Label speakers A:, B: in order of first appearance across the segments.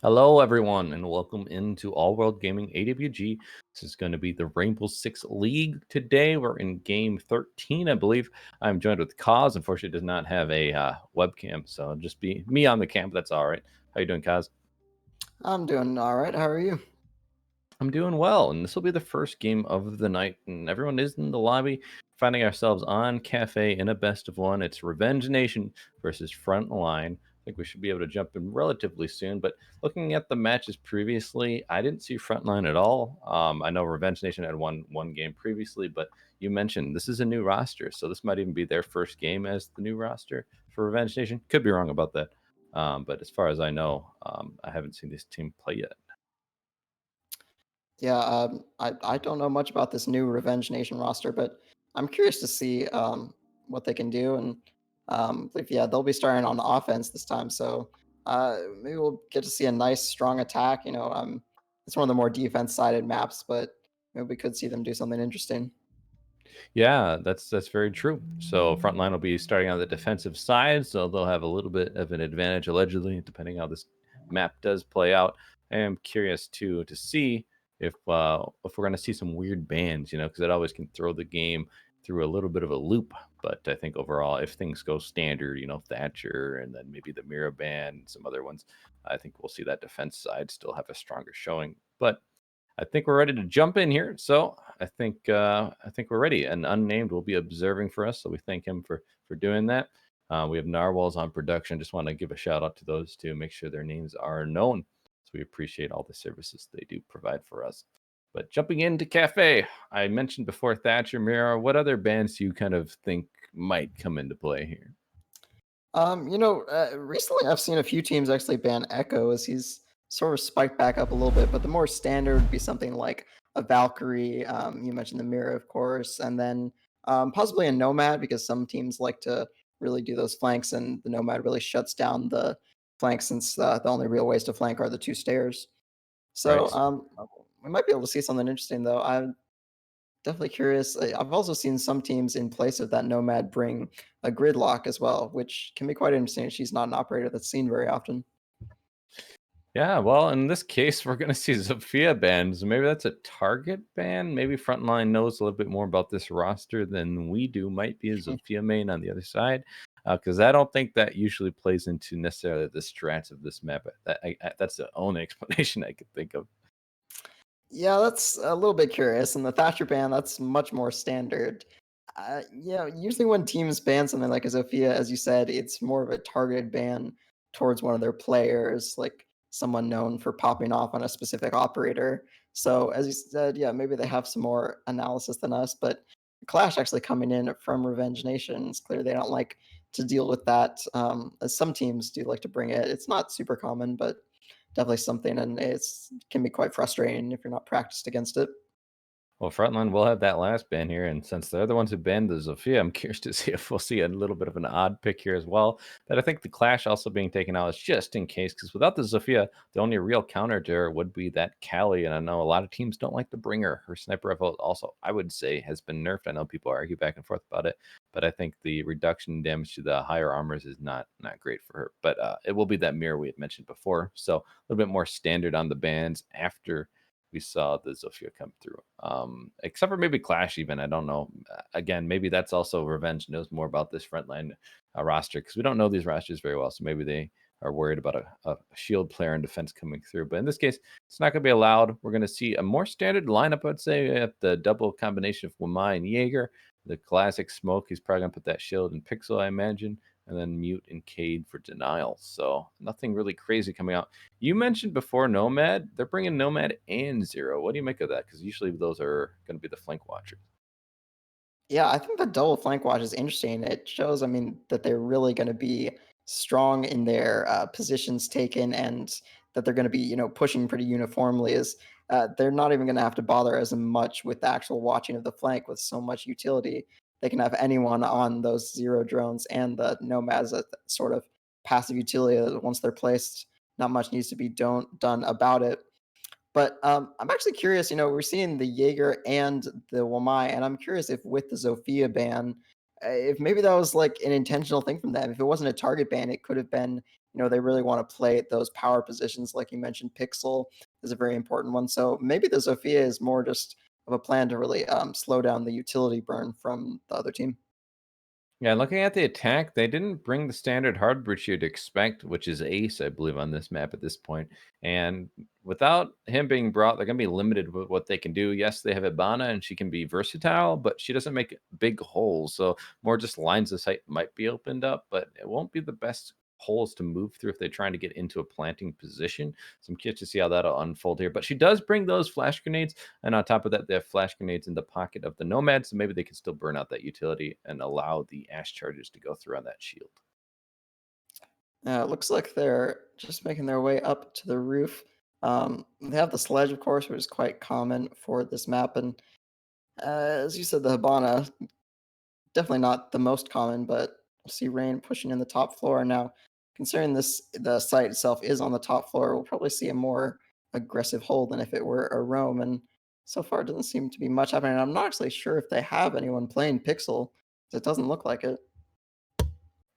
A: Hello, everyone, and welcome into All World Gaming AWG. This is going to be the Rainbow Six League today. We're in game 13, I believe. I'm joined with Kaz. Unfortunately, does not have a webcam, so it'll just be me on the cam. That's all right. How you doing, Kaz?
B: I'm doing all right. How are you?
A: I'm doing well, and this will be the first game of the night, and everyone is in the lobby, finding ourselves on Cafe in a best of one. It's Revenge Nation versus Frontline. I think we should be able to jump in relatively soon, but looking at the matches previously, I didn't see Frontline at all. I know Revenge Nation had won one game previously, but you mentioned this is a new roster, so this might even be their first game as the new roster for Revenge Nation. Could be wrong about that, but as far as I know, I haven't seen this team play yet.
B: Yeah, I don't know much about this new Revenge Nation roster, but I'm curious to see what they can do. And if yeah, they'll be starting on offense this time, so maybe we'll get to see a nice, strong attack. It's one of the more defense-sided maps, but maybe we could see them do something interesting.
A: Yeah, that's very true. So Frontline will be starting on the defensive side, so they'll have a little bit of an advantage allegedly, depending how this map does play out. I am curious too to see if we're going to see some weird bans, because it always can throw the game through a little bit of a loop. But I think overall, if things go standard, Thatcher and then maybe the Mira ban and some other ones, I think we'll see that defense side still have a stronger showing. But I think we're ready to jump in here. So I think we're ready. And Unnamed will be observing for us, so we thank him for doing that. We have Narwhals on production. Just want to give a shout out to those two. Make sure their names are known. So we appreciate all the services they do provide for us. But jumping into Cafe, I mentioned before Thatcher, Mira. What other bands do you kind of think might come into play here?
B: Recently I've seen a few teams actually ban Echo as he's sort of spiked back up a little bit, but the more standard would be something like a Valkyrie. You mentioned the Mirror, of course, and then possibly a Nomad because some teams like to really do those flanks, and the Nomad really shuts down the flanks since the only real ways to flank are the two stairs. So
A: Right.
B: we might be able to see something interesting though. I'm definitely curious. I've also seen some teams in place of that Nomad bring a gridlock as well, which can be quite interesting. She's not an operator that's seen very often.
A: Yeah, well, in this case, we're going to see Zofia banned. So maybe that's a target ban. Maybe Frontline knows a little bit more about this roster than we do. Might be a Zofia main on the other side, because I don't think that usually plays into necessarily the strats of this map. That's the only explanation I could think of.
B: Yeah, that's a little bit curious. And the Thatcher ban, that's much more standard. Yeah, usually when teams ban something like a Zofia, as you said, it's more of a targeted ban towards one of their players, like someone known for popping off on a specific operator. So, as you said, yeah, maybe they have some more analysis than us, but Clash actually coming in from Revenge Nation, it's clear they don't like to deal with that. As some teams do like to bring it. It's not super common, but definitely something, and it's can be quite frustrating if you're not practiced against it.
A: Well, Frontline will have that last ban here, and since they're the ones who banned the Zofia, I'm curious to see if we'll see a little bit of an odd pick here as well. But I think the Clash also being taken out is just in case, because without the Zofia, the only real counter to her would be that Callie, and I know a lot of teams don't like to bring her. Her sniper rifle also, I would say, has been nerfed. I know people argue back and forth about it, but I think the reduction in damage to the higher armors is not great for her. But it will be that mirror we had mentioned before, so a little bit more standard on the bans after we saw the Zofia come through. Except for maybe Clash, even. I don't know. Again, maybe that's also Revenge knows more about this frontline roster because we don't know these rosters very well. So maybe they are worried about a shield player in defense coming through. But in this case, it's not going to be allowed. We're going to see a more standard lineup, I'd say, at the double combination of Wamai and Jaeger. The classic smoke, he's probably going to put that shield in Pixel, I imagine, and then Mute and Cade for denial. So nothing really crazy coming out. You mentioned before Nomad. They're bringing Nomad and Zero. What do you make of that? Because usually those are going to be the flank watchers.
B: Yeah, I think the double flank watch is interesting. It shows, I mean, that they're really going to be strong in their positions taken, and that they're going to be, pushing pretty uniformly. Is they're not even going to have to bother as much with the actual watching of the flank with so much utility. They can have anyone on those zero drones and the nomads as sort of passive utility. That once they're placed, not much needs to be done about it. But I'm actually curious. We're seeing the Jaeger and the Wamai, and I'm curious if with the Zofia ban, If maybe that was like an intentional thing from them. If it wasn't a target ban, it could have been, they really want to play those power positions, like you mentioned. Pixel is a very important one. So maybe the Zofia is more just of a plan to really slow down the utility burn from the other team.
A: Yeah, looking at the attack, they didn't bring the standard hard breach you'd expect, which is Ace, I believe, on this map at this point. And without him being brought, they're going to be limited with what they can do. Yes, they have Ibana, and she can be versatile, but she doesn't make big holes. So more just lines of sight might be opened up, but it won't be the best holes to move through if they're trying to get into a planting position. So I'm curious to see how that'll unfold here. But she does bring those flash grenades, and on top of that, they have flash grenades in the pocket of the Nomad, so maybe they can still burn out that utility and allow the Ash charges to go through on that shield.
B: It looks like they're just making their way up to the roof. They have the sledge, of course, which is quite common for this map. And as you said, the Hibana, definitely not the most common, but we'll see Rain pushing in the top floor. Now, considering the site itself is on the top floor, we'll probably see a more aggressive hold than if it were a roam. And so far, it doesn't seem to be much happening. I'm not actually sure if they have anyone playing Pixel. It doesn't look like it.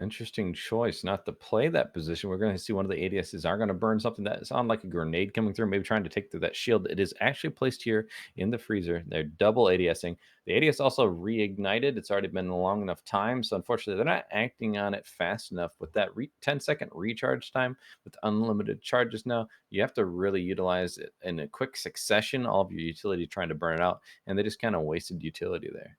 A: Interesting choice not to play that position. We're going to see one of the ADSs are going to burn something that is on like a grenade coming through, maybe trying to take through that shield. It is actually placed here in the freezer. They're double ADSing. The ADS also reignited. It's already been a long enough time. So unfortunately, they're not acting on it fast enough. With that 10-second recharge time with unlimited charges now, you have to really utilize it in a quick succession, all of your utility trying to burn it out. And they just kind of wasted utility there.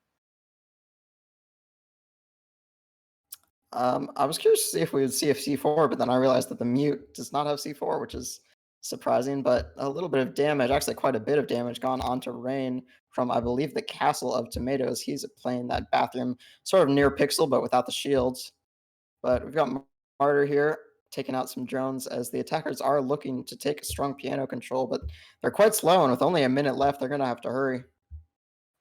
B: I was curious to see if we would see a C4, but then I realized that the mute does not have C4, which is surprising. But a little bit of damage, actually quite a bit of damage, gone onto Rain from, I believe, the Castle of Tomatoes. He's playing that bathroom sort of near Pixel, but without the shields. But we've got Martyr here taking out some drones as the attackers are looking to take a strong piano control, but they're quite slow, and with only a minute left, they're going to have to hurry.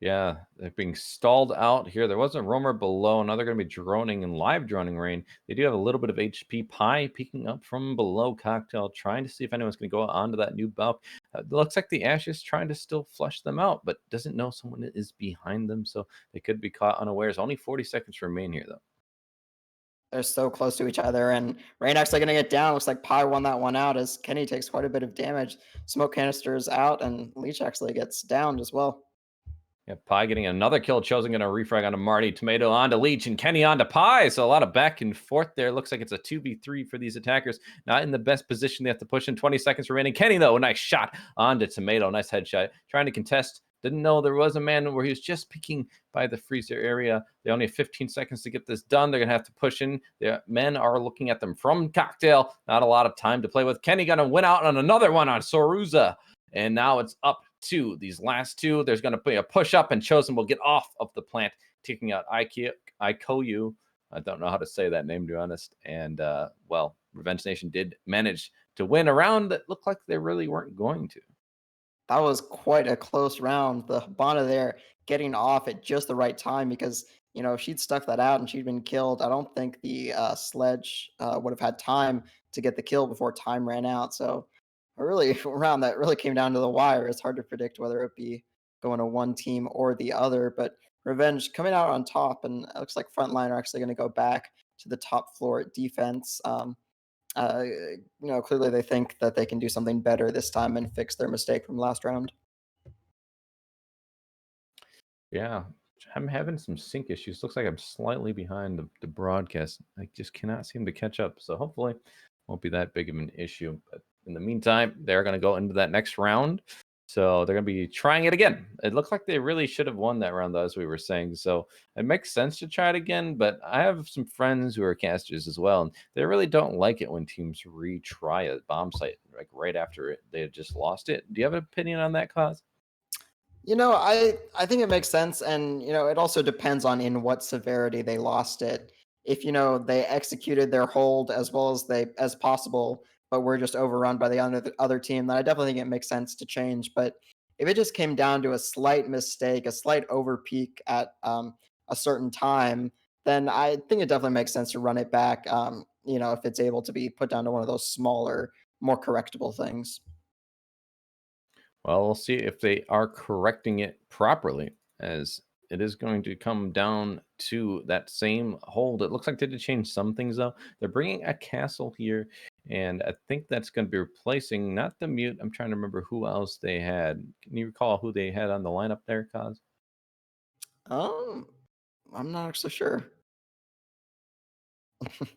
A: Yeah, they're being stalled out here. There was a roamer below. Now they're going to be droning and live droning Rain. They do have a little bit of HP. Pie peeking up from below Cocktail, trying to see if anyone's going to go onto that new bulk. Looks like the Ash is trying to still flush them out, but doesn't know someone is behind them, so they could be caught unawares. Only 40 seconds remain here, though.
B: They're so close to each other, and Rain actually gonna get down. Looks like Pi won that one out as Kenny takes quite a bit of damage. Smoke canisters out, and Leech actually gets downed as well.
A: Yeah, Pie getting another kill. Chosen going to refrag onto Marty. Tomato onto Leech and Kenny onto Pie. So a lot of back and forth there. Looks like it's a 2v3 for these attackers. Not in the best position. They have to push in 20 seconds remaining. Kenny, though, a nice shot onto Tomato. Nice headshot. Trying to contest. Didn't know there was a man where he was just peeking by the freezer area. They only have 15 seconds to get this done. They're going to have to push in. The men are looking at them from Cocktail. Not a lot of time to play with. Kenny going to win out on another one on Soruza. And now it's up to these last two. There's going to be a push up, and Chosen will get off of the plant, taking out Ikoyu. I don't know how to say that name, to be honest. And, well, Revenge Nation did manage to win a round that looked like they really weren't going to.
B: That was quite a close round. The Hibana there getting off at just the right time because if she'd stuck that out and she'd been killed, I don't think the sledge would have had time to get the kill before time ran out. So a really round that really came down to the wire. It's hard to predict whether it be going to one team or the other, but Revenge coming out on top, and it looks like Frontline are actually going to go back to the top floor at defense. Clearly they think that they can do something better this time and fix their mistake from last round.
A: Yeah, I'm having some sync issues. Looks like I'm slightly behind the broadcast. I just cannot seem to catch up. So hopefully won't be that big of an issue. But in the meantime, they're going to go into that next round. So they're going to be trying it again. It looks like they really should have won that round, though, as we were saying. So it makes sense to try it again. But I have some friends who are casters as well, and they really don't like it when teams retry a bomb site like right after they had just lost it. Do you have an opinion on that, cause?
B: I think it makes sense, and it also depends on in what severity they lost it. If they executed their hold as well as possible, but were just overrun by the other team, then I definitely think it makes sense to change. But if it just came down to a slight mistake, a slight overpeak at a certain time, then I think it definitely makes sense to run it back. If it's able to be put down to one of those smaller, more correctable things.
A: Well, we'll see if they are correcting it properly, as it is going to come down to that same hold. It looks like they did change some things though. They're bringing a castle here, and I think that's going to be replacing not the mute. I'm trying to remember who else they had. Can you recall who they had on the lineup there, Cause?
B: Um, I'm not actually sure.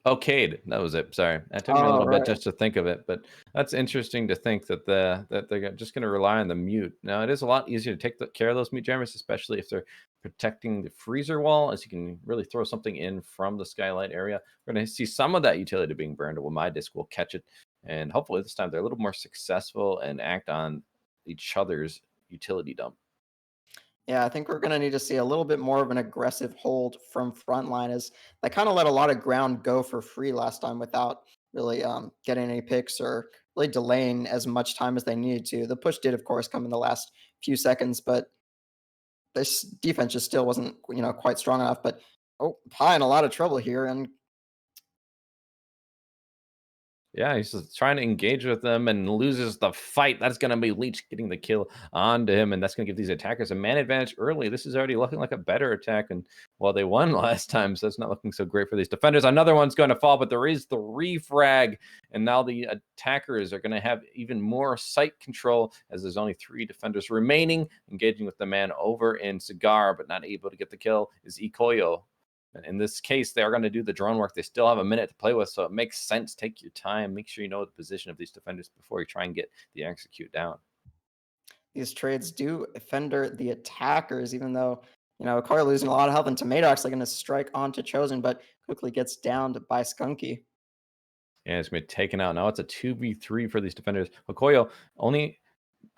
A: Oh, Cade, that was it. Sorry, that took me a
B: Oh,
A: little bit
B: right.
A: just to think of it, but that's interesting to think that they're just going to rely on the mute. Now, it is a lot easier to take care of those mute jammers, especially if they're protecting the freezer wall, as you can really throw something in from the skylight area. We're going to see some of that utility being burned. Well, my disc will catch it, and hopefully this time they're a little more successful and act on each other's utility dump.
B: Yeah, I think we're going to need to see a little bit more of an aggressive hold from Frontline as they kind of let a lot of ground go for free last time without really getting any picks or really delaying as much time as they needed to. The push did, of course, come in the last few seconds, but this defense just still wasn't, quite strong enough. But oh, Pi in a lot of trouble here, and
A: Yeah, he's just trying to engage with them and loses the fight. That's going to be Leech getting the kill onto him, and that's going to give these attackers a man advantage early. This is already looking like a better attack, and well, they won last time, so it's not looking so great for these defenders. Another one's going to fall, but there is the refrag, and now the attackers are going to have even more site control as there's only 3 defenders remaining. Engaging with the man over in Cigar, but not able to get the kill is Ikoyo. In this case, they are going to do the drone work. They still have a minute to play with, so it makes sense. Take your time. Make sure you know the position of these defenders before you try and get the execute down.
B: these trades do fender the attackers, even though, Car losing a lot of health, and Tomato actually going to strike onto Chosen, but quickly gets downed by Skunky.
A: And it's going to be taken out. Now it's a 2v3 for these defenders. Okoyo only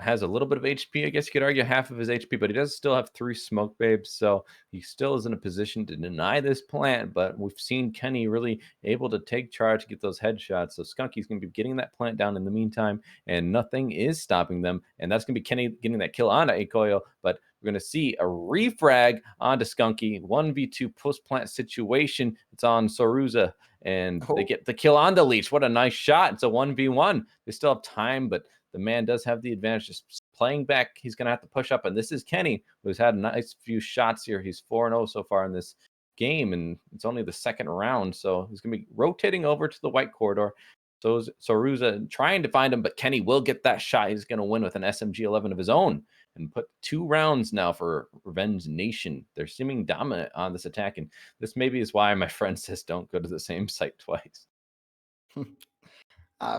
A: has a little bit of HP. I guess you could argue half of his HP, but he does still have 3 smoke babes, so he still is in a position to deny this plant. But we've seen Kenny really able to take charge to get those headshots. So Skunky's going to be getting that plant down in the meantime, and nothing is stopping them. And that's going to be Kenny getting that kill onto Akoyo, but we're going to see a refrag onto Skunky. 1v2 post plant situation. It's on Soruza, and they
B: Oh,
A: get the kill onto Leech. What a nice shot. It's a 1v1. They still have time, but the man does have the advantage. Just playing back, he's going to have to push up. And this is Kenny, who's had a nice few shots here. He's 4-0 so far in this game, and it's only the second round. So he's going to be rotating over to the white corridor. So Soruza trying to find him, but Kenny will get that shot. He's going to win with an SMG-11 of his own and put 2 rounds now for Revenge Nation. They're seeming dominant on this attack, and this maybe is why my friend says don't go to the same site twice.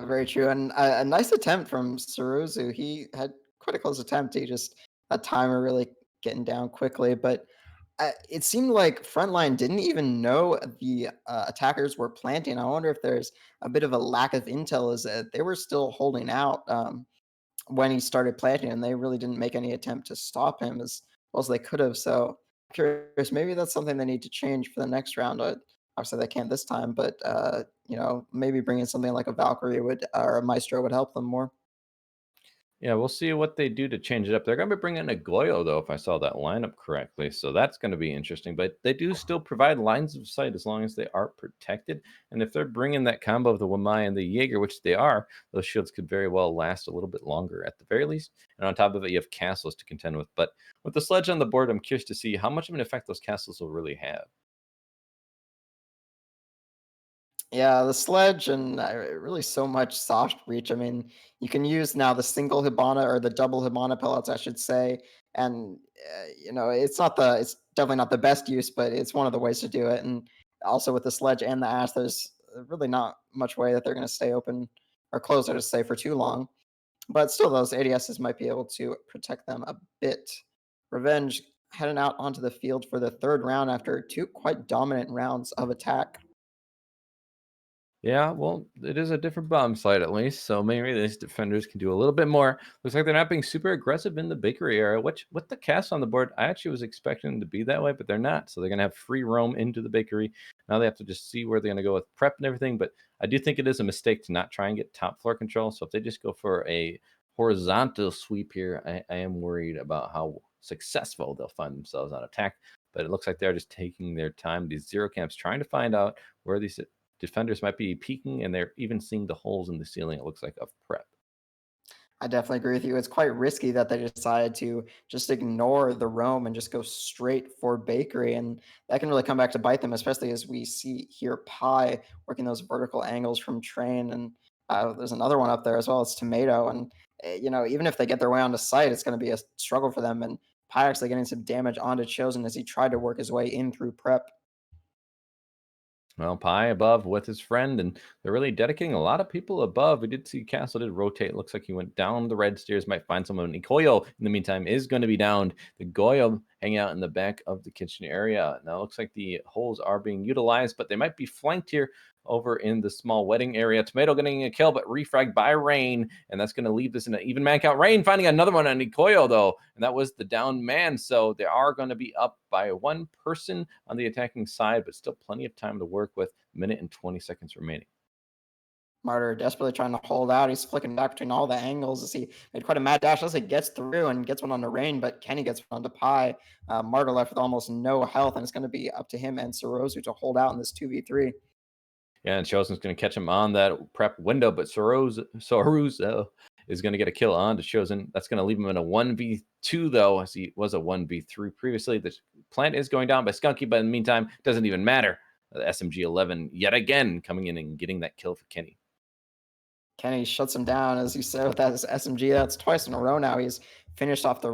B: very true. And a nice attempt from Suruzu. He had quite a close attempt. He just a timer really getting down quickly. But it seemed like Frontline didn't even know the attackers were planting. I wonder if there's a bit of a lack of intel, is that they were still holding out when he started planting, and they really didn't make any attempt to stop him as well as they could have. So curious, maybe that's something they need to change for the next round. Obviously, they can't this time, but maybe bringing something like a Valkyrie would or a Maestro would help them more.
A: Yeah, we'll see what they do to change it up. They're going to be bringing a Goyo, though, if I saw that lineup correctly. So that's going to be interesting. But they do still provide lines of sight as long as they are protected. And if they're bringing that combo of the Wamai and the Jaeger, which they are, those shields could very well last a little bit longer at the very least. And on top of it, you have castles to contend with. But with the sledge on the board, I'm curious to see how much of an effect those castles will really have.
B: Yeah, the sledge and really so much soft reach. I mean, you can use now the single Hibana or the double Hibana pellets, I should say. And it's definitely not the best use, but it's one of the ways to do it. And also with the sledge and the ash, there's really not much way that they're going to stay open or closed, I should say, for too long. But still, those ADSs might be able to protect them a bit. Revenge heading out onto the field for the third round after 2 quite dominant rounds of attack.
A: Yeah, well, it is a different bomb site at least, so maybe these defenders can do a little bit more. Looks like they're not being super aggressive in the bakery area, which with the cast on the board, I actually was expecting them to be that way, but they're not. So they're gonna have free roam into the bakery. Now they have to just see where they're gonna go with prep and everything. But I do think it is a mistake to not try and get top floor control. So if they just go for a horizontal sweep here, I am worried about how successful they'll find themselves on attack. But it looks like they're just taking their time. These zero camps trying to find out where these defenders might be peeking, and they're even seeing the holes in the ceiling, it looks like, of prep.
B: I definitely agree with you. It's quite risky that they decided to just ignore the roam and just go straight for bakery. And that can really come back to bite them, especially as we see here Pi working those vertical angles from train. And there's another one up there as well. It's tomato. And, even if they get their way onto site, it's going to be a struggle for them. And Pi actually getting some damage onto Chosen as he tried to work his way in through prep.
A: Well, Pi above with his friend, and they're really dedicating a lot of people above. We did see Castle did rotate. Looks like he went down the red stairs. Might find someone. Ikoyo, in the meantime, is going to be downed. The Goyo hanging out in the back of the kitchen area. Now, it looks like the holes are being utilized, but they might be flanked here over in the small wedding area. Tomato getting a kill, but refragged by Rain, and that's going to leave this in an even man count. Rain finding another one on Ikoyo, though, and that was the down man. So they are going to be up by one person on the attacking side, but still plenty of time to work with. Minute and 20 seconds remaining.
B: Martyr desperately trying to hold out. He's flicking back between all the angles as he made quite a mad dash. As he gets through and gets one on the Rain, but Kenny gets one onto Pi. Martyr left with almost no health, and it's going to be up to him and Sorozu to hold out in this 2v3.
A: Yeah, and Chosen's going to catch him on that prep window, but Soruzo is going to get a kill on to Chosen. That's going to leave him in a 1v2, though, as he was a 1v3 previously. The plant is going down by Skunky, but in the meantime, doesn't even matter. The SMG 11 yet again coming in and getting that kill for Kenny.
B: Kenny shuts him down, as you said, with that SMG. That's twice in a row now. He's finished off the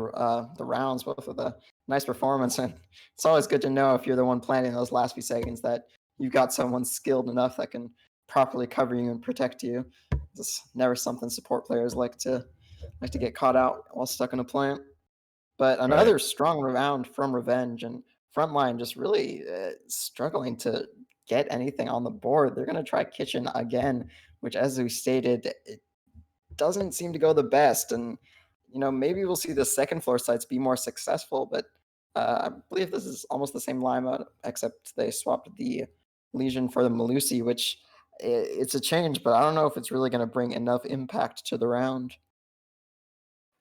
B: rounds both with a nice performance, and it's always good to know if you're the one planting those last few seconds that you've got someone skilled enough that can properly cover you and protect you. It's never something support players like to get caught out while stuck in a plant. But
A: Right.
B: another strong round from Revenge, and Frontline just really struggling to get anything on the board. They're going to try Kitchen again, which, as we stated, it doesn't seem to go the best. And, maybe we'll see the second floor sites be more successful, but I believe this is almost the same lineup, except they swapped the Legion for the Malusi, which it's a change, but I don't know if it's really going to bring enough impact to the round.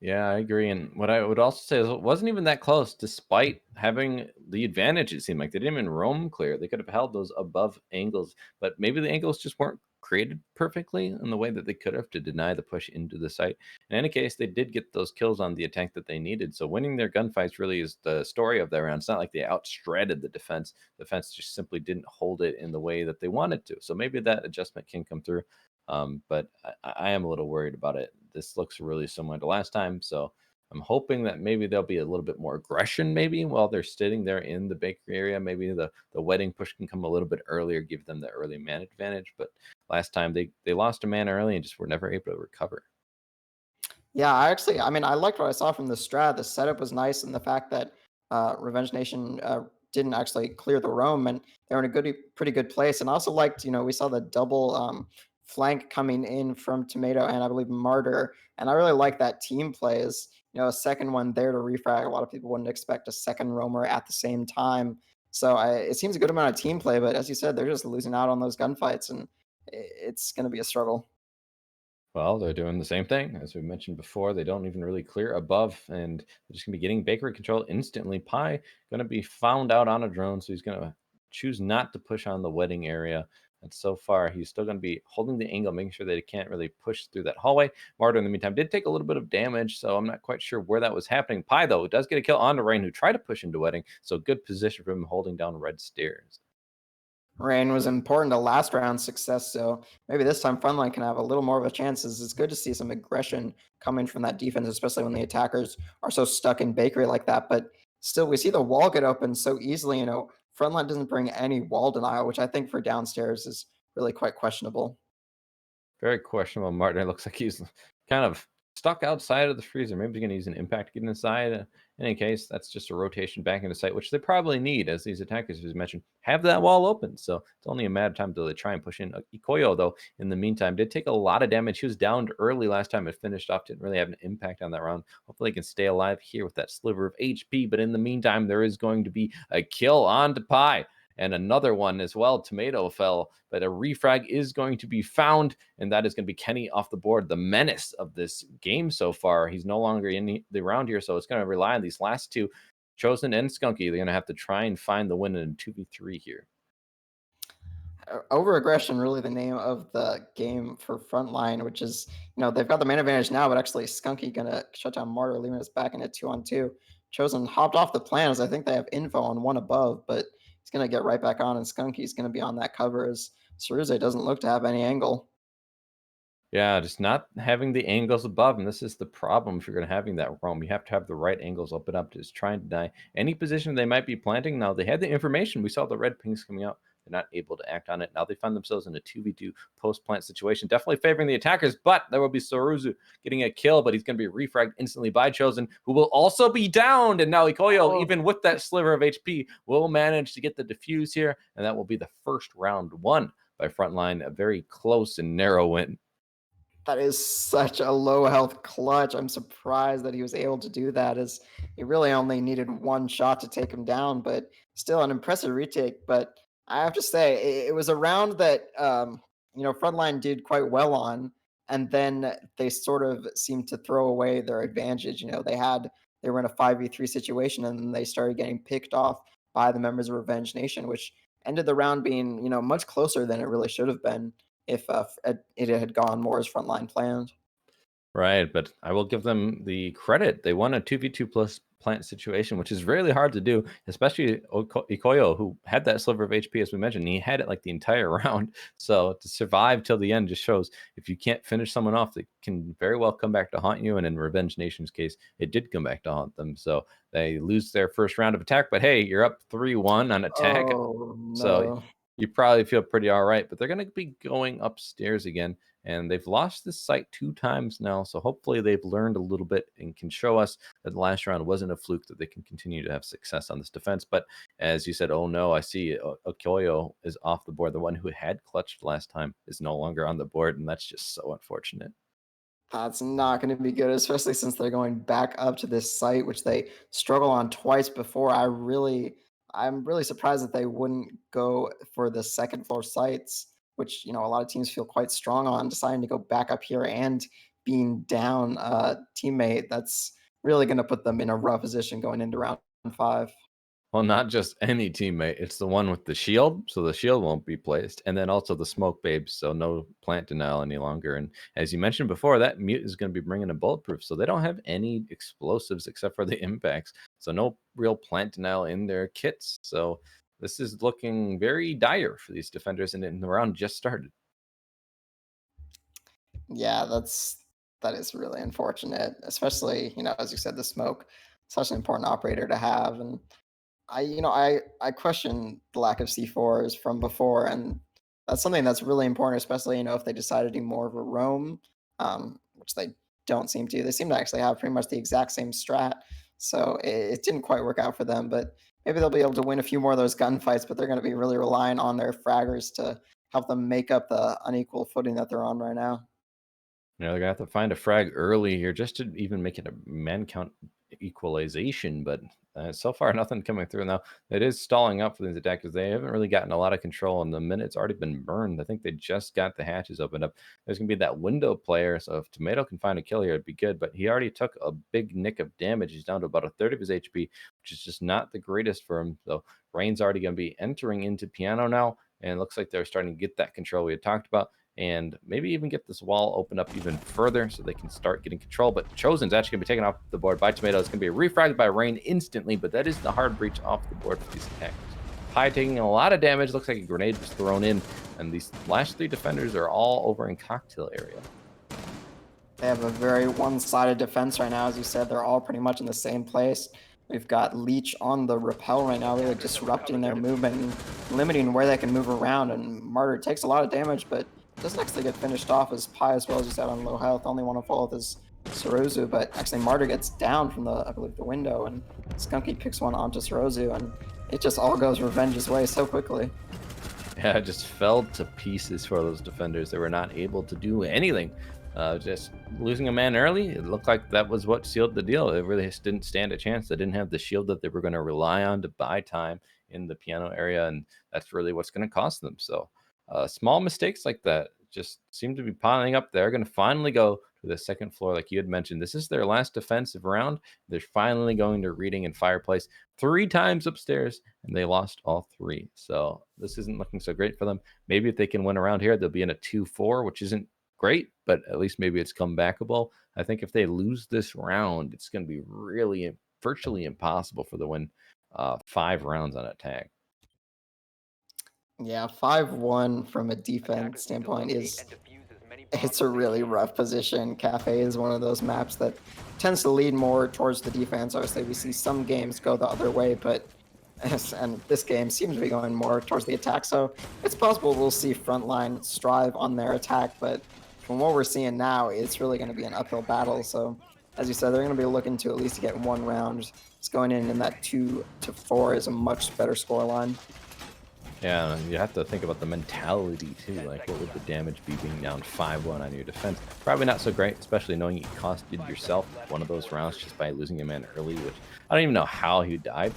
A: Yeah, I agree. And what I would also say is it wasn't even that close, despite having the advantage. It seemed like they didn't even roam clear. They could have held those above angles, but maybe the angles just weren't created perfectly in the way that they could have to deny the push into the site. In any case, they did get those kills on the attack that they needed. So winning their gunfights really is the story of that round. It's not like they outstretted the defense. The defense just simply didn't hold it in the way that they wanted to. So maybe that adjustment can come through. But I am a little worried about it. This looks really similar to last time, so I'm hoping that maybe there'll be a little bit more aggression, maybe while they're sitting there in the bakery area. Maybe the wedding push can come a little bit earlier, give them the early man advantage. But last time they lost a man early and just were never able to recover.
B: Yeah, I mean, I liked what I saw from the strat. The setup was nice, and the fact that Revenge Nation didn't actually clear the roam, and they were in a pretty good place. And I also liked, we saw the double flank coming in from Tomato and I believe Martyr, and I really like that team plays. A second one there to refrag. A lot of people wouldn't expect a second roamer at the same time, so it seems a good amount of team play. But as you said, they're just losing out on those gunfights, and it's going to be a struggle.
A: Well, they're doing the same thing as we mentioned before. They don't even really clear above, and they're just gonna be getting bakery control instantly. Pi gonna be found out on a drone, so he's gonna choose not to push on the wedding area. And so far, he's still gonna be holding the angle, making sure that he can't really push through that hallway. Martyr, in the meantime, did take a little bit of damage, so I'm not quite sure where that was happening. Pi, though, does get a kill on the Rain, who tried to push into wedding, so good position for him holding down red stairs.
B: Rain was important to last round's success, so maybe this time Frontline can have a little more of a chance. It's good to see some aggression coming from that defense, especially when the attackers are so stuck in bakery like that. But still, we see the wall get open so easily. Frontline doesn't bring any wall denial, which I think for downstairs is really quite questionable.
A: Very questionable. Martin. It looks like he's kind of stuck outside of the freezer. Maybe he's going to use an impact to get inside. In any case, that's just a rotation back into sight, which they probably need, as these attackers, as mentioned, have that wall open. So it's only a matter of time until they try and push in. Ikoyo, though, in the meantime, did take a lot of damage. He was downed early last time. It finished off. Didn't really have an impact on that round. Hopefully, he can stay alive here with that sliver of HP. But in the meantime, there is going to be a kill on to Pi. And another one as well. Tomato fell, but a refrag is going to be found, and that is going to be Kenny off the board, the menace of this game so far. He's no longer in the round here, so it's going to rely on these last two, Chosen and Skunky. They're going to have to try and find the win in 2v3 here.
B: Over aggression really the name of the game for Frontline, which is, they've got the main advantage now, but actually Skunky gonna shut down Martyr, leaving us back in a 2-on-2. Chosen hopped off the plan as I think they have info on one above, but he's gonna get right back on, and Skunky's gonna be on that cover as Ceruze doesn't look to have any angle.
A: Yeah, just not having the angles above, and this is the problem if you're going to having that roam. You have to have the right angles open up to just try and deny any position they might be planting. Now they had the information. We saw the red pings coming out. They're not able to act on it. Now they find themselves in a 2v2 post-plant situation, definitely favoring the attackers, but there will be Soruzu getting a kill, but he's going to be refragged instantly by Chosen, who will also be downed. And now Ikoyo,
B: Oh,
A: even with that sliver of HP, will manage to get the defuse here, and that will be the first round won by Frontline, a very close and narrow win.
B: that is such a low health clutch. I'm surprised that he was able to do that, as he really only needed one shot to take him down, but still an impressive retake. But I have to say, it was a round that Frontline did quite well on, and then they sort of seemed to throw away their advantage. They were in a 5v3 situation, and then they started getting picked off by the members of Revenge Nation, which ended the round being much closer than it really should have been if it had gone more as Frontline planned.
A: Right, but I will give them the credit. They won a 2v2 plus plant situation, which is really hard to do, especially Ikoyo, who had that sliver of HP, as we mentioned. He had it like the entire round. So to survive till the end just shows if you can't finish someone off, they can very well come back to haunt you. And in Revenge Nation's case, it did come back to haunt them. So they lose their first round of attack, but hey, you're up 3-1 on attack.
B: Oh
A: So
B: no.
A: you probably feel pretty all right, but they're going to be going upstairs again. And they've lost this site 2 times now. So hopefully they've learned a little bit and can show us that the last round wasn't a fluke, that they can continue to have success on this defense. But as you said, oh no, I see Okoyo is off the board. The one who had clutched last time is no longer on the board. And that's just so unfortunate.
B: That's not going to be good, especially since they're going back up to this site, which they struggle on twice before. I'm really surprised that they wouldn't go for the second floor sites, which a lot of teams feel quite strong on. Deciding to go back up here and being down a teammate, that's really going to put them in a rough position going into round five.
A: Well, not just any teammate. It's the one with the shield, so the shield won't be placed, and then also the smoke babes, so no plant denial any longer. And as you mentioned before, that mute is going to be bringing a bulletproof, so they don't have any explosives except for the impacts, so no real plant denial in their kits. So this is looking very dire for these defenders, and the round just started.
B: Yeah, that is really unfortunate, especially as you said, the smoke, such an important operator to have. And I question the lack of C4s from before, and that's something that's really important, especially if they decide to do more of a roam, which they don't seem to. They seem to actually have pretty much the exact same strat, so it didn't quite work out for them. But maybe they'll be able to win a few more of those gunfights. But they're going to be really relying on their fraggers to help them make up the unequal footing that they're on right now.
A: They're gonna have to find a frag early here just to even make it a man count equalization, but so far nothing coming through. Now it is stalling up for these attackers. They haven't really gotten a lot of control, and the minute's already been burned. I think they just got the hatches opened up. There's gonna be that window player, so if Tomato can find a kill here, it'd be good. But he already took a big nick of damage. He's down to about a third of his HP, which is just not the greatest for him. So Rain's already gonna be entering into piano now, and it looks like they're starting to get that control we had talked about, and maybe even get this wall opened up even further so they can start getting control. But Chosen's actually going to be taken off the board by Tomato. It's going to be refragged by Rain instantly, but that is the hard breach off the board for these attackers. Pi taking a lot of damage. Looks like a grenade was thrown in, and these last 3 defenders are all over in cocktail area.
B: They have a very one-sided defense right now. As you said, they're all pretty much in the same place. We've got Leech on the repel right now, really disrupting their movement and limiting where they can move around. And Martyr takes a lot of damage, but doesn't actually get finished off as Pi, as well as you said, on low health. Only one to fall with his Sorozu, but actually Martyr gets down from I believe, the window, and Skunky picks one onto Sorozu, and it just all goes Revenge's way so quickly.
A: Yeah, it just fell to pieces for those defenders. They were not able to do anything. Just losing a man early, it looked like that was what sealed the deal. It really just didn't stand a chance. They didn't have the shield that they were going to rely on to buy time in the piano area, and that's really what's going to cost them. So small mistakes like that just seem to be piling up. They're going to finally go for the second floor. Like you had mentioned, this is their last defensive round. They're finally going to Reading and Fireplace 3 times upstairs, and they lost all 3. So this isn't looking so great for them. Maybe if they can win around here, they'll be in a 2-4, which isn't great, but at least maybe it's comebackable. I think if they lose this round, it's going to be really virtually impossible for them to win 5 rounds on attack.
B: Yeah, 5-1 from a defense standpoint is it's a really rough position. Cafe is one of those maps that tends to lead more towards the defense. Obviously, we see some games go the other way, but and this game seems to be going more towards the attack. So it's possible we'll see Frontline strive on their attack, but from what we're seeing now, it's really going to be an uphill battle. So as you said, they're going to be looking to at least get 1 round. Just going in that 2-4 is a much better scoreline.
A: Yeah, and you have to think about the mentality too. Like, what would the damage be being down 5-1 on your defense? Probably not so great, especially knowing you costed yourself one of those rounds just by losing a man early, which I don't even know how he died.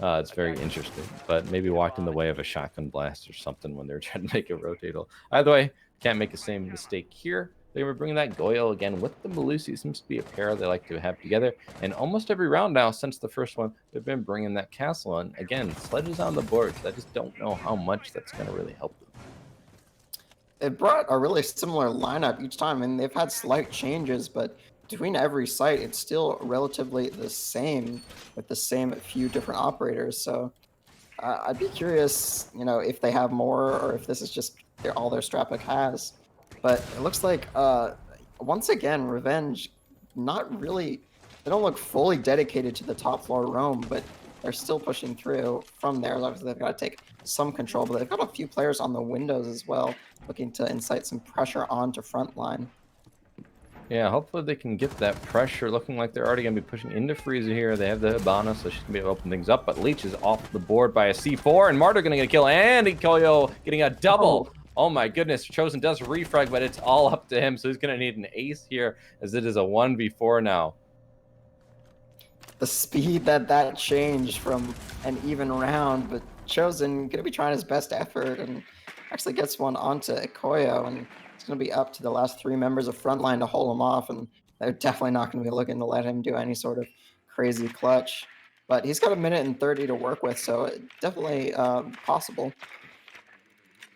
A: It's very interesting, but maybe walked in the way of a shotgun blast or something when they're trying to make a rotatal. Either way, can't make the same mistake here. They were bringing that Goyle again with the Malusi. Seems to be a pair they like to have together. And almost every round now, since the first one, they've been bringing that castle on. Again, sledges on the board. I just don't know how much that's going to really help them.
B: It brought a really similar lineup each time, and they've had slight changes, but between every site, it's still relatively the same with the same few different operators. So I'd be curious, if they have more or if this is just all their strat pick has. But it looks like once again, Revenge not really. They don't look fully dedicated to the top floor roam, but they're still pushing through from there. Obviously, they've got to take some control, but they've got a few players on the windows as well, looking to incite some pressure onto Frontline.
A: Yeah, hopefully they can get that pressure. Looking like they're already going to be pushing into Frieza here. They have the Hibana, so she's going to be able to open things up. But Leech is off the board by a C4, and Martyr going to get a kill, and Ikoyo getting a double. Oh my goodness, Chosen does refrag, but it's all up to him, so he's going to need an ace here, as it is a 1v4 now.
B: The speed that changed from an even round, but Chosen going to be trying his best effort and actually gets one onto Ikoyo, and it's going to be up to the last 3 members of Frontline to hold him off, and they're definitely not going to be looking to let him do any sort of crazy clutch. But he's got 1:30 to work with, so definitely possible.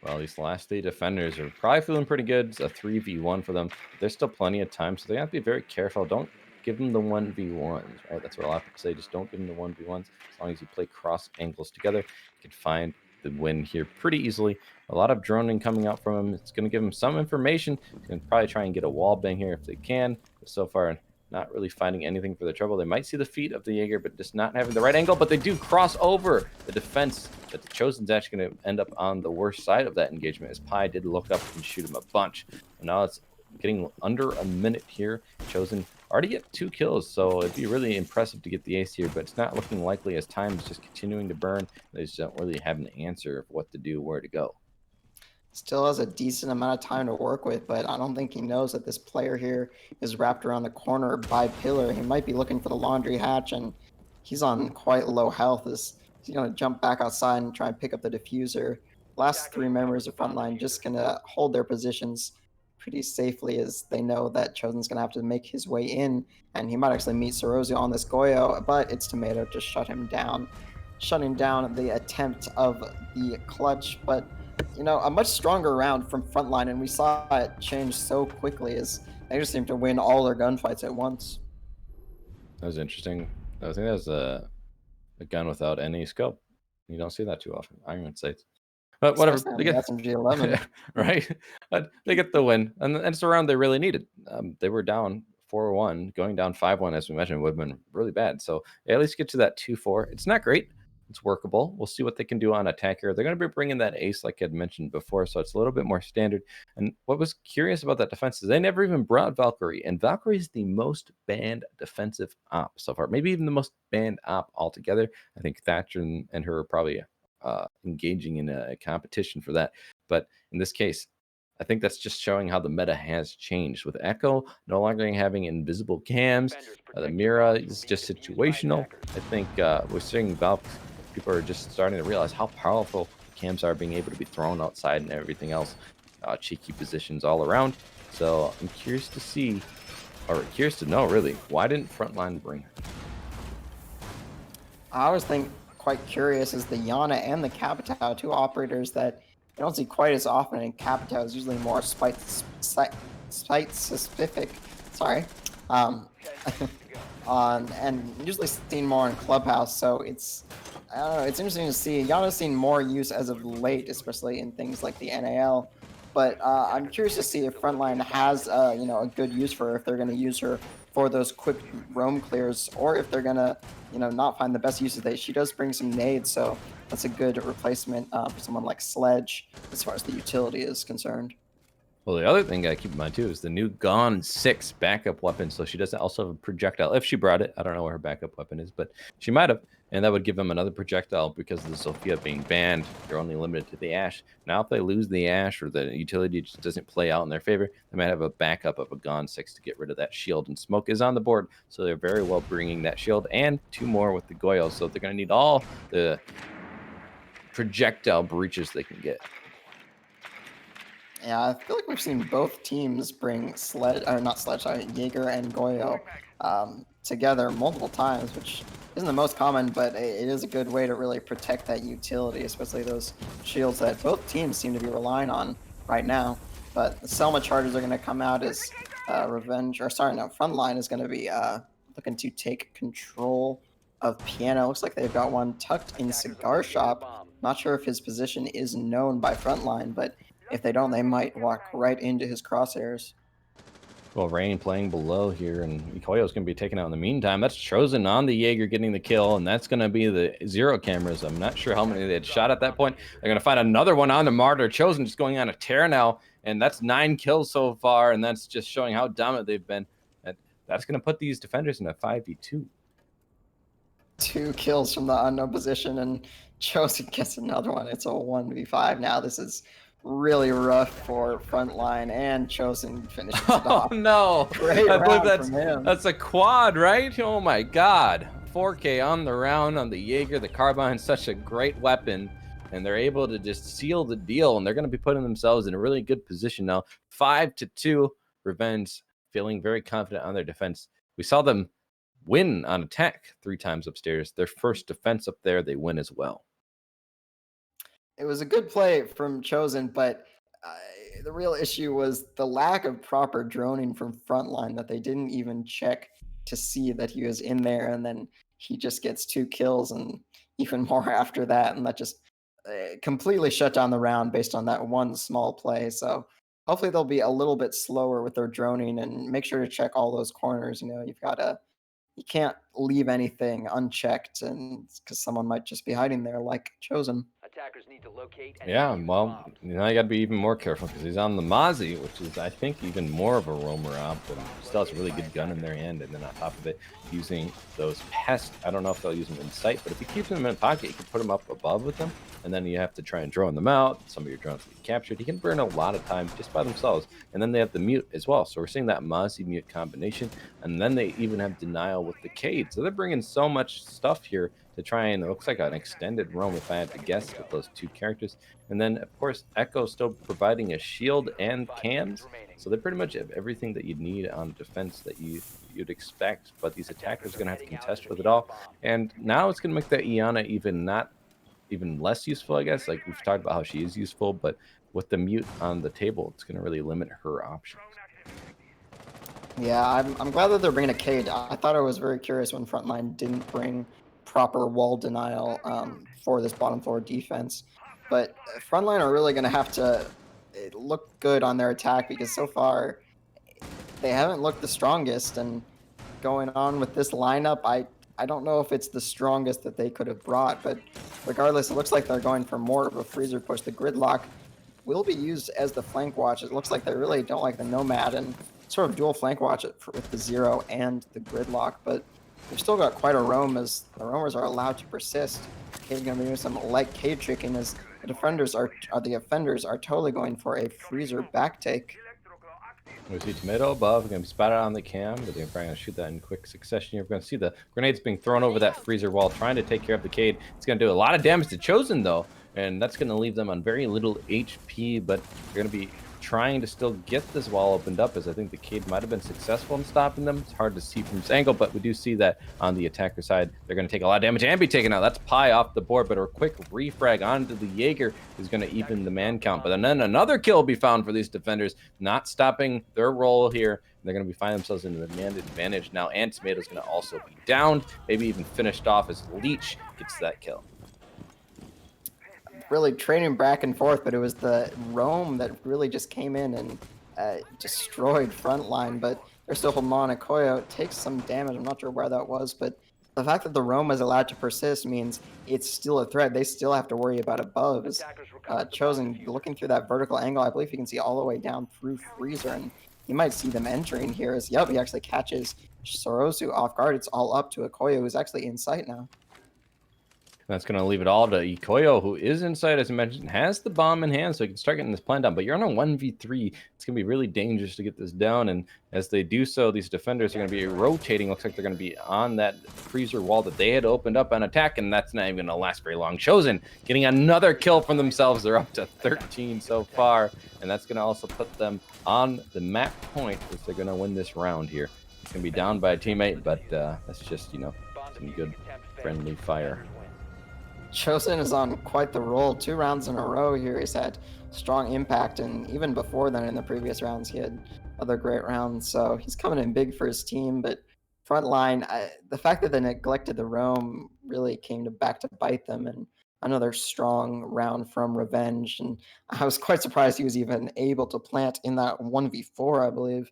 A: Well, these last 3 defenders are probably feeling pretty good. It's a 3v1 for them. There's still plenty of time, so they have to be very careful. Don't give them the 1v1s, right? That's what a lot of people say. Just don't give them the 1v1s. As long as you play cross angles together, you can find the win here pretty easily. A lot of droning coming out from him. It's going to give him some information. He's going to probably try and get a wall bang here if they can. But so far, not really finding anything for the trouble. They might see the feet of the Jaeger, but just not having the right angle. But they do cross over the defense. But the Chosen's actually going to end up on the worst side of that engagement, as Pi did look up and shoot him a bunch. And now it's getting under a minute here. Chosen already get 2 kills, so it'd be really impressive to get the ace here, but it's not looking likely as time is just continuing to burn. They just don't really have an answer of what to do, where to go.
B: Still has a decent amount of time to work with, but I don't think he knows that this player here is wrapped around the corner by Pillar. He might be looking for the laundry hatch, and he's on quite low health. He's going to jump back outside and try and pick up the diffuser. Last 3 members of Frontline just going to hold their positions pretty safely, as they know that Chosen's going to have to make his way in, and he might actually meet Sorosio on this Goyo, but it's Tomato to shut him down. Shutting down the attempt of the clutch, but a much stronger round from Frontline, and we saw it change so quickly as they just seem to win all their gunfights at once.
A: That was interesting. I think that was a gun without any scope. You don't see that too often. Iron sights. But whatever, they get
B: SMG11.
A: right. But they get the win, and it's a round they really needed. They were down 4-1, going down 5-1, as we mentioned, would have been really bad. So they at least get to that 2-4. It's not great. It's workable. We'll see what they can do on attack here. They're going to be bringing that ace, like I had mentioned before, so it's a little bit more standard. And what was curious about that defense is they never even brought Valkyrie, and Valkyrie is the most banned defensive op so far, maybe even the most banned op altogether. I think Thatcher and her are probably engaging in a competition for that. But in this case, I think that's just showing how the meta has changed, with Echo no longer having invisible cams. The Mira is just situational. I think we're seeing Valve. People are just starting to realize how powerful cams are, being able to be thrown outside and everything else. cheeky positions all around. So I'm curious to see, or curious to know, really, why didn't Frontline bring her?
B: I always think quite curious is the Yana and the Capitao, two operators that you don't see quite as often. And Capitao is usually more site specific. Sorry. Um, and usually seen more in Clubhouse. So it's I don't know. It's interesting to see. Yana's seen more use as of late, especially in things like the NAL. But I'm curious to see if Frontline has a good use for her. If they're going to use her for those quick roam clears, or if they're going to not find the best use of that. She does bring some nades, so that's a good replacement for someone like Sledge as far as the utility is concerned.
A: Well, the other thing I keep in mind too is the new Gone 6 backup weapon. So she doesn't also have a projectile. If she brought it, I don't know where her backup weapon is, but she might have. And that would give them another projectile because of the Sophia being banned. They're only limited to the Ash. Now, if they lose the Ash or the utility just doesn't play out in their favor, they might have a backup of a Gone 6 to get rid of that shield. And Smoke is on the board, so they're very well bringing that shield and 2 more with the Goyo. So they're going to need all the projectile breaches they can get.
B: Yeah, I feel like we've seen both teams bring Jaeger and Goyo together multiple times, which isn't the most common, but it is a good way to really protect that utility, especially those shields that both teams seem to be relying on right now. But the Selma charges are going to come out as Frontline is going to be looking to take control of Piano. Looks like they've got one tucked in Cigar Shop. Not sure if his position is known by Frontline, but if they don't, they might walk right into his crosshairs.
A: Well, Rain playing below here, and Ikoyo's going to be taken out in the meantime. That's Chosen on the Jaeger getting the kill, and that's going to be the 0 cameras. I'm not sure how many they had shot at that point. They're going to find another one on the Martyr. Chosen just going on a tear now, and that's 9 kills so far, and that's just showing how dominant they've been. That's going to put these defenders in a 5v2.
B: 2 kills from the unknown position, and Chosen gets another one. It's a 1v5 now. This is really rough for Frontline, and Chosen finishes it off.
A: Oh no!
B: Great
A: I believe
B: round from him.
A: that's a quad, right? Oh my god! 4K on the round on the Jaeger. The carbine, such a great weapon, and they're able to just seal the deal. And they're going to be putting themselves in a really good position now. 5-2. Revenge feeling very confident on their defense. We saw them win on attack 3 times upstairs. Their first defense up there, they win as well.
B: It was a good play from Chosen, but the real issue was the lack of proper droning from Frontline, that they didn't even check to see that he was in there, and then he just gets 2 kills and even more after that, and that just completely shut down the round based on that one small play. So hopefully they'll be a little bit slower with their droning and make sure to check all those corners. You can't leave anything unchecked, and because someone might just be hiding there, like Chosen.
C: Attackers need to locate and
A: Yeah,
C: defuse the
A: well,
C: bombs.
A: you got to be even more careful because he's on the Mozzie, which is, I think, even more of a roamer op, but still has a really good gun in their hand. And then on top of it, using those pests. I don't know if they'll use them in sight, but if you keep them in pocket, you can put them up above with them, and then you have to try and drone them out. Some of your drones will be captured. You can burn a lot of time just by themselves. And then they have the mute as well. So we're seeing that Mozzie mute combination, and then they even have denial with the Cade. So they're bringing so much stuff here to try and, it looks like an extended roam, if I had to guess, with those 2 characters. And then, of course, Echo still providing a shield and cams. So they pretty much have everything that you'd need on defense that you'd expect. But these attackers are going to have to contest with it all. And now it's going to make that Iana even less useful, I guess. Like, we've talked about how she is useful, but with the mute on the table, it's going to really limit her options.
B: Yeah, I'm glad that they're bringing a Cade. I thought I was very curious when Frontline didn't bring proper wall denial for this bottom floor defense. But Frontline are really going to have to look good on their attack, because so far they haven't looked the strongest. And going on with this lineup, I don't know if it's the strongest that they could have brought. But regardless, it looks like they're going for more of a freezer push. The gridlock will be used as the flank watch. It looks like they really don't like the Nomad and sort of dual flank watch it with the 0 and the gridlock, but they've still got quite a roam as the roamers are allowed to persist. Cade's gonna be doing some light Cade tricking as the offenders are totally going for a freezer back take.
A: We see Tomato above, going to be spotted on the cam, but they're probably going to shoot that in quick succession. You're going to see the grenades being thrown over that freezer wall, trying to take care of the Cade. It's going to do a lot of damage to Chosen, though, and that's going to leave them on very little HP, but they're going to be trying to still get this wall opened up, as I think the Cade might have been successful in stopping them. It's hard to see from this angle, but we do see that on the attacker side, they're going to take a lot of damage and be taken out. That's Pi off the board, but a quick refrag onto the Jaeger is going to even the man count. But then another kill will be found for these defenders, not stopping their role here. They're going to be finding themselves in the man advantage now, and Tomato's going to also be downed, maybe even finished off as Leech gets that kill.
B: Really trading back and forth, but it was the roam that really just came in and destroyed Frontline, but they're still holding on. Ikoyo takes some damage. I'm not sure where that was, but the fact that the roam is allowed to persist means it's still a threat. They still have to worry about above. Is Chosen looking through that vertical angle. I believe you can see all the way down through Freezer, and you might see them entering here. As yep, he actually catches Sorozu off guard. It's all up to Ikoyo, who's actually in sight now.
A: That's going to leave it all to Ikoyo, who is inside, as I mentioned, has the bomb in hand, so he can start getting this plan down. But you're on a 1v3. It's going to be really dangerous to get this down. And as they do so, these defenders are going to be rotating. Looks like they're going to be on that freezer wall that they had opened up on attack, and that's not even going to last very long. Chosen getting another kill from themselves. They're up to 13 so far, and that's going to also put them on the map point as they're going to win this round here. It's going to be down by a teammate, but that's just, you know, some good friendly fire.
B: Chosen is on quite the roll. 2 rounds in a row here. He's had strong impact, and even before then in the previous rounds, he had other great rounds. So he's coming in big for his team, but Frontline, the fact that they neglected the roam really came back to bite them, and another strong round from Revenge. And I was quite surprised he was even able to plant in that 1v4, I believe.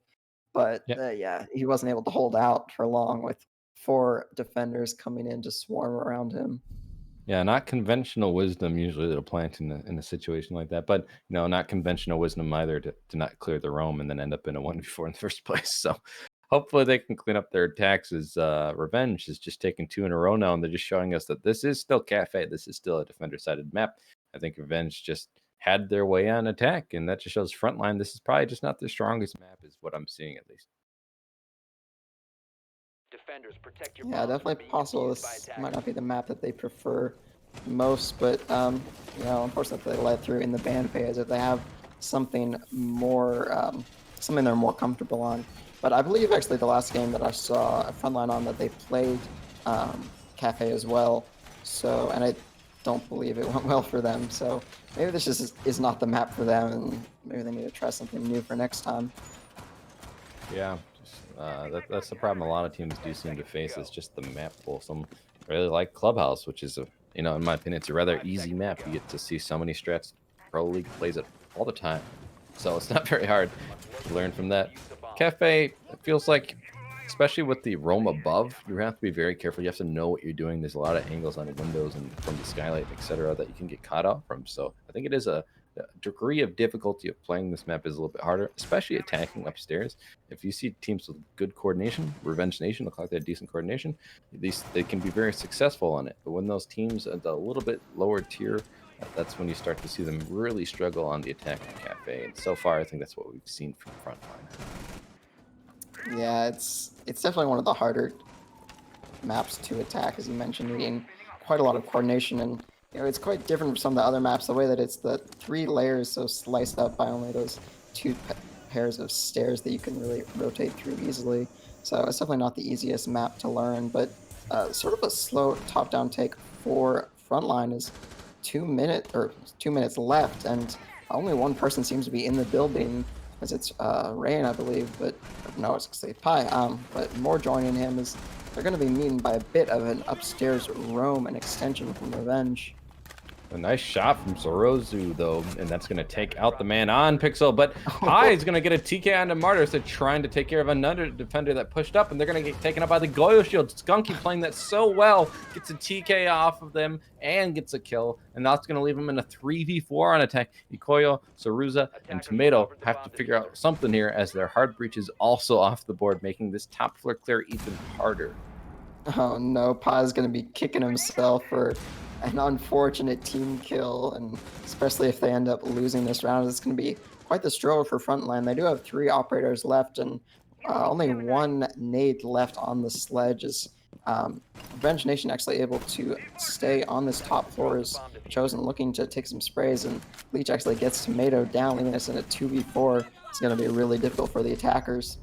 B: But yeah, he wasn't able to hold out for long with 4 defenders coming in to swarm around him.
A: Yeah, not conventional wisdom usually that'll plant in a situation like that, but you know, not conventional wisdom either to not clear the roam and then end up in a 1v4 in the first place. So hopefully they can clean up their attacks, as Revenge is just taking 2 in a row now, and they're just showing us that this is still Cafe. This is still a defender-sided map. I think Revenge just had their way on attack, and that just shows Frontline. This is probably just not the strongest map, is what I'm seeing at least.
B: Yeah, definitely possible this might not be the map that they prefer most, but you know, unfortunately they let through in the ban phase if they have something more, something they're more comfortable on. But I believe actually the last game that I saw Frontline on, that they played Cafe as well. So, and I don't believe it went well for them. So maybe this just is not the map for them, and maybe they need to try something new for next time.
A: Yeah, that's the problem a lot of teams do seem to face, is just the map pool. Some really like Clubhouse, which is, you know, in my opinion, it's a rather easy map. You get to see so many strats. Pro League plays it all the time, so it's not very hard to learn from that. Cafe, it feels like, especially with the roam above, you have to be very careful. You have to know what you're doing. There's a lot of angles on the windows and from the skylight, etc., that you can get caught out from. So I think it is a degree of difficulty of playing this map is a little bit harder, especially attacking upstairs. If you see teams with good coordination, Revenge Nation look like they have decent coordination, they can be very successful on it. But when those teams at a little bit lower tier, that's when you start to see them really struggle on the attack of Cafe. And so far, I think that's what we've seen from Frontline.
B: Yeah, it's definitely one of the harder maps to attack, as you mentioned, needing quite a lot of coordination. And you know, it's quite different from some of the other maps, the way that it's the 3 layers so sliced up by only those 2 pairs of stairs that you can really rotate through easily. So it's definitely not the easiest map to learn, but sort of a slow top-down take for Frontline is 2 minutes left, and only one person seems to be in the building, as it's Rain, I believe, but no, it's Pi. But more joining him, is they're going to be meeting by a bit of an upstairs roam, an extension from Revenge.
A: A nice shot from Sorozu, though, and that's going to take out the man on Pixel. But Pi is going to get a TK onto Martyr, so trying to take care of another defender that pushed up, and they're going to get taken up by the Goyo Shield. Skunky playing that so well, gets a TK off of them and gets a kill, and that's going to leave him in a 3v4 on attack. Ikoyo, Saruza, and Tomato have to figure out something here, as their hard breach is also off the board, making this top floor clear even harder.
B: Oh no, Pa's going to be kicking himself for an unfortunate team kill, and especially if they end up losing this round, it's going to be quite the struggle for Frontline. They do have 3 operators left, and only 1 nade left on the sledge, as Revenge Nation actually able to stay on this top floor as Chosen looking to take some sprays, and Leech actually gets Tomato down, leaving us in a 2v4. It's going to be really difficult for the attackers.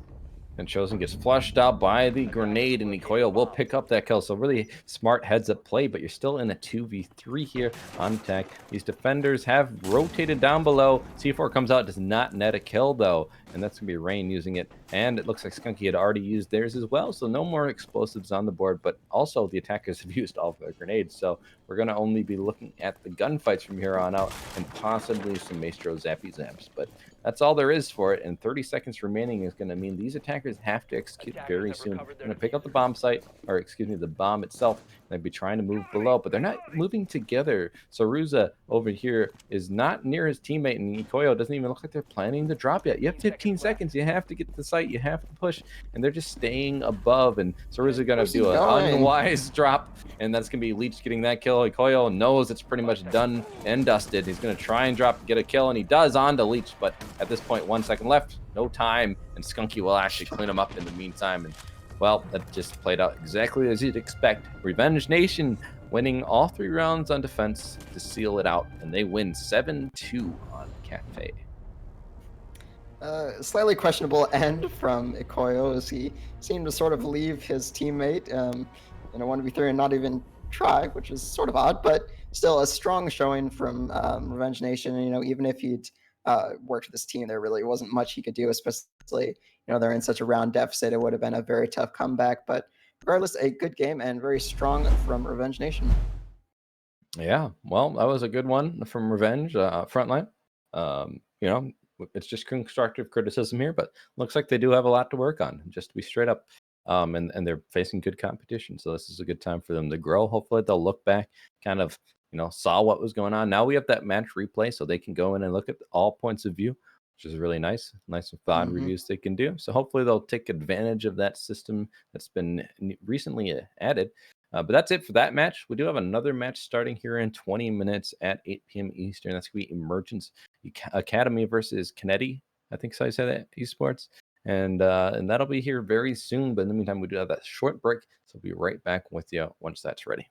A: And Chosen gets flushed out by the grenade, and Nikoyo will pick up that kill. So really smart heads-up play, but you're still in a 2v3 here on attack. These defenders have rotated down below. C4 comes out, does not net a kill, though. And that's going to be Rain using it. And it looks like Skunky had already used theirs as well, so no more explosives on the board. But also, the attackers have used all of their grenades. So we're going to only be looking at the gunfights from here on out, and possibly some Maestro Zappy Zaps. But that's all there is for it, and 30 seconds remaining is going to mean these attackers have to execute very soon. They're going to pick up the bomb site, or excuse me, the bomb itself. They'd be trying to move below, but they're not moving together. So Ruza over here is not near his teammate, and Ikoyo doesn't even look like they're planning to drop yet. You have 15 seconds. You have to get to the site. You have to push, and they're just staying above. And so Ruza going to do an unwise drop, and that's going to be Leech getting that kill. Ikoyo knows it's pretty much done and dusted. He's going to try and drop, get a kill, and he does onto Leech, but at this point, 1 second left, no time, and Skunky will actually clean him up in the meantime. And well, that just played out exactly as you'd expect. Revenge Nation winning all 3 rounds on defense to seal it out, and they win 7-2 on Cafe.
B: Slightly questionable end from Ikoyo as he seemed to sort of leave his teammate in a 1v3 and not even try, which is sort of odd, but still a strong showing from Revenge Nation. And, even if he'd worked with this team, there really wasn't much he could do, especially, they're in such a round deficit. It would have been a very tough comeback, but regardless, a good game and very strong from Revenge Nation.
A: Yeah, well, that was a good one from Revenge Frontline. It's just constructive criticism here, but looks like they do have a lot to work on, just to be straight up. And they're facing good competition, so this is a good time for them to grow. Hopefully they'll look back, kind of, saw what was going on. Now we have that match replay, so they can go in and look at all points of view, which is really nice with VOD reviews they can do. So hopefully they'll take advantage of that system that's been recently added. But that's it for that match. We do have another match starting here in 20 minutes at 8 p.m. Eastern. That's going to be Emergence Academy versus Kennedy. I think so I said that, Esports. And that'll be here very soon. But in the meantime, we do have that short break. So we'll be right back with you once that's ready.